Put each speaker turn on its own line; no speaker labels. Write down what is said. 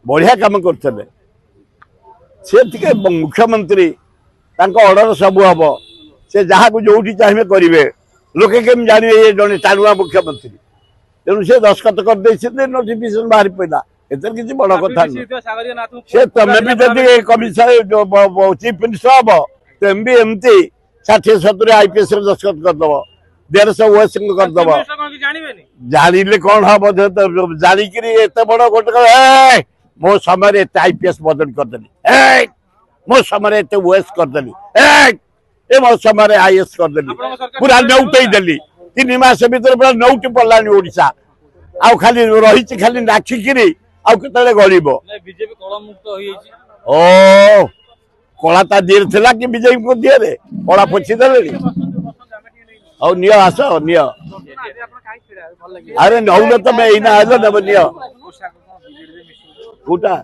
बढ़िया काम करते से मुख्यमंत्री ऑर्डर सब हम से जहाँ को जो चाहिए करेंगे लोके केम जाने ये जड़े टाणुआ मुख्यमंत्री तेणु से दस्खत कर नोटिफिकेशन बाहरी पड़ा एतर किसी बड़ कथा से तमें भी जब कमिशनर चीफ मिनिस्टर हम तुम भी एमती 60-70 आईपीएस दस्खत करदब 150 ओएस करदब जानिले कौन हम जानिक एत बड़ गोटे मो समय आईपीएस बदल करदेली मो समय ओएस करदेली मो समय आईएएस करदेली पूरा नौटई देली 3 मास भर पूरा नौटी पड़ानी ओडिशा आउ खाली रही खाली नाखिकी आते गड़ब ओ कला ता दिए थिला कि बीजेपी को दिए रे कला पोछी देले और नियो आस नियो अरे नौ तो मैं इना आलो न नियो कोटा